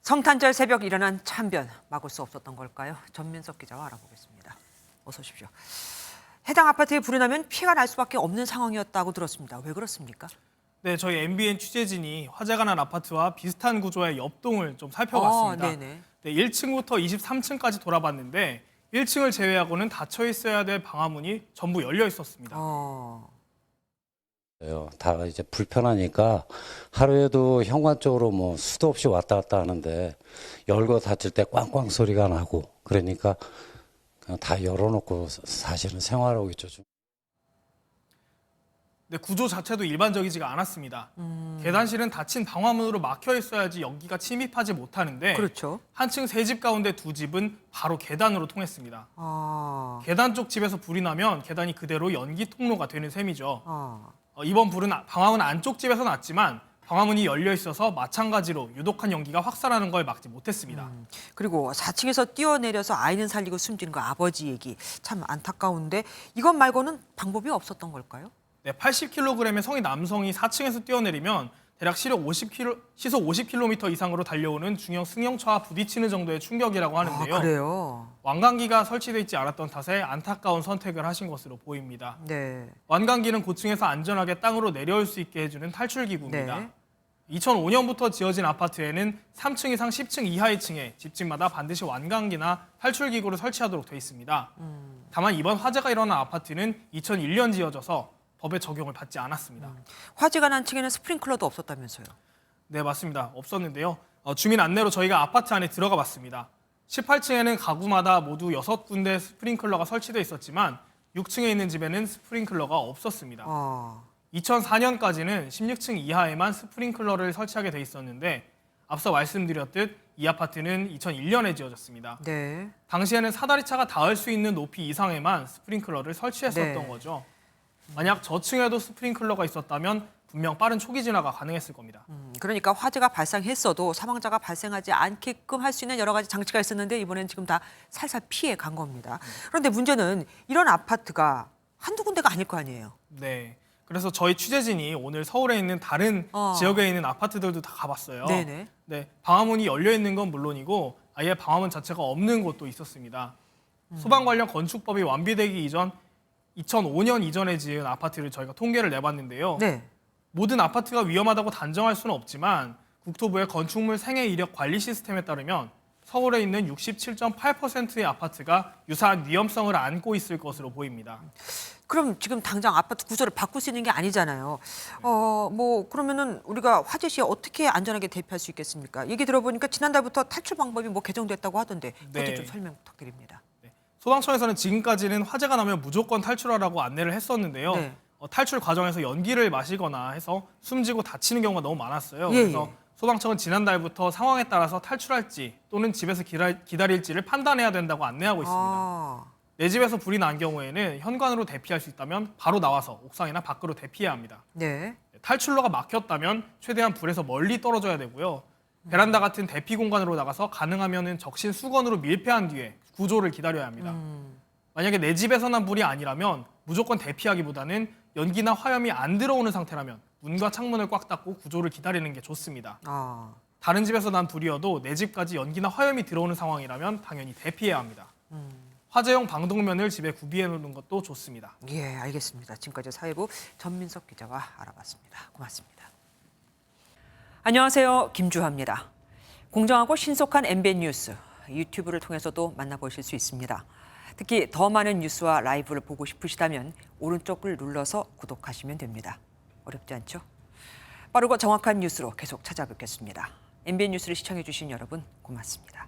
성탄절 새벽 일어난 참변, 막을 수 없었던 걸까요? 전민석 기자와 알아보겠습니다. 어서 오십시오. 해당 아파트에 불이 나면 피해가 날 수밖에 없는 상황이었다고 들었습니다. 왜 그렇습니까? 네, 저희 MBN 취재진이 화재가 난 아파트와 비슷한 구조의 옆동을 좀 살펴봤습니다. 네네. 네, 1층부터 23층까지 돌아봤는데 1층을 제외하고는 닫혀 있어야 될 방화문이 전부 열려 있었습니다. 다 이제 불편하니까 하루에도 현관 쪽으로 뭐 수도 없이 왔다 갔다 하는데 열고 닫힐 때 꽝꽝 소리가 나고 그러니까 그냥 다 열어놓고 사실은 생활하고 있죠. 네, 구조 자체도 일반적이지가 않았습니다. 계단실은 닫힌 방화문으로 막혀 있어야지 연기가 침입하지 못하는데 그렇죠. 한 층 세 집 가운데 두 집은 바로 계단으로 통했습니다. 계단 쪽 집에서 불이 나면 계단이 그대로 연기 통로가 되는 셈이죠. 이번 불은 방화문 안쪽 집에서 났지만 방화문이 열려 있어서 마찬가지로 유독한 연기가 확산하는 걸 막지 못했습니다. 그리고 4층에서 뛰어내려서 아이는 살리고 숨진 그 아버지 얘기 참 안타까운데 이것 말고는 방법이 없었던 걸까요? 네, 80kg의 성인 남성이 4층에서 뛰어내리면 대략 시속 50km 이상으로 달려오는 중형 승용차와 부딪히는 정도의 충격이라고 하는데요. 그래요? 완강기가 설치되어 있지 않았던 탓에 안타까운 선택을 하신 것으로 보입니다. 네. 완강기는 고층에서 안전하게 땅으로 내려올 수 있게 해주는 탈출기구입니다. 네. 2005년부터 지어진 아파트에는 3층 이상 10층 이하의 층에 집집마다 반드시 완강기나 탈출기구를 설치하도록 돼 있습니다. 다만 이번 화재가 일어난 아파트는 2001년 지어져서 법의 적용을 받지 않았습니다. 화재가 난 층에는 스프링클러도 없었다면서요? 네, 맞습니다. 없었는데요. 주민 안내로 저희가 아파트 안에 들어가 봤습니다. 18층에는 가구마다 모두 6군데 스프링클러가 설치되어 있었지만 6층에 있는 집에는 스프링클러가 없었습니다. 2004년까지는 16층 이하에만 스프링클러를 설치하게 돼 있었는데 앞서 말씀드렸듯 이 아파트는 2001년에 지어졌습니다. 네. 당시에는 사다리차가 닿을 수 있는 높이 이상에만 스프링클러를 설치했었던 네. 거죠. 만약 저층에도 스프링클러가 있었다면 분명 빠른 초기 진화가 가능했을 겁니다. 그러니까 화재가 발생했어도 사망자가 발생하지 않게끔 할 수 있는 여러 가지 장치가 있었는데 이번엔 지금 다 살살 피해 간 겁니다. 그런데 문제는 이런 아파트가 한두 군데가 아닐 거 아니에요. 네. 그래서 저희 취재진이 오늘 서울에 있는 다른 지역에 있는 아파트들도 다 가봤어요. 네네. 네, 방화문이 열려 있는 건 물론이고 아예 방화문 자체가 없는 곳도 있었습니다. 소방 관련 건축법이 완비되기 이전 2005년 이전에 지은 아파트를 저희가 통계를 내봤는데요. 네. 모든 아파트가 위험하다고 단정할 수는 없지만 국토부의 건축물 생애 이력 관리 시스템에 따르면 서울에 있는 67.8%의 아파트가 유사한 위험성을 안고 있을 것으로 보입니다. 그럼 지금 당장 아파트 구조를 바꿀 수 있는 게 아니잖아요. 그러면은 우리가 화재 시에 어떻게 안전하게 대피할 수 있겠습니까? 얘기 들어보니까 지난달부터 탈출 방법이 개정됐다고 하던데 그것도 네. 좀 설명 부탁드립니다. 소방청에서는 지금까지는 화재가 나면 무조건 탈출하라고 안내를 했었는데요. 네. 탈출 과정에서 연기를 마시거나 해서 숨지고 다치는 경우가 너무 많았어요. 예, 그래서 소방청은 지난달부터 상황에 따라서 탈출할지 또는 집에서 기다릴지를 판단해야 된다고 안내하고 있습니다. 내 집에서 불이 난 경우에는 현관으로 대피할 수 있다면 바로 나와서 옥상이나 밖으로 대피해야 합니다. 네. 탈출로가 막혔다면 최대한 불에서 멀리 떨어져야 되고요. 베란다 같은 대피 공간으로 나가서 가능하면 적신 수건으로 밀폐한 뒤에 구조를 기다려야 합니다. 만약에 내 집에서 난 불이 아니라면 무조건 대피하기보다는 연기나 화염이 안 들어오는 상태라면 문과 창문을 꽉 닫고 구조를 기다리는 게 좋습니다. 다른 집에서 난 불이어도 내 집까지 연기나 화염이 들어오는 상황이라면 당연히 대피해야 합니다. 화재용 방독면을 집에 구비해 놓는 것도 좋습니다. 예, 알겠습니다. 지금까지 사회부 전민석 기자와 알아봤습니다. 고맙습니다. 안녕하세요. 김주하입니다. 공정하고 신속한 MBN 뉴스 유튜브를 통해서도 만나보실 수 있습니다. 특히 더 많은 뉴스와 라이브를 보고 싶으시다면 오른쪽을 눌러서 구독하시면 됩니다. 어렵지 않죠? 빠르고 정확한 뉴스로 계속 찾아뵙겠습니다. MBN 뉴스를 시청해 주신 여러분 고맙습니다.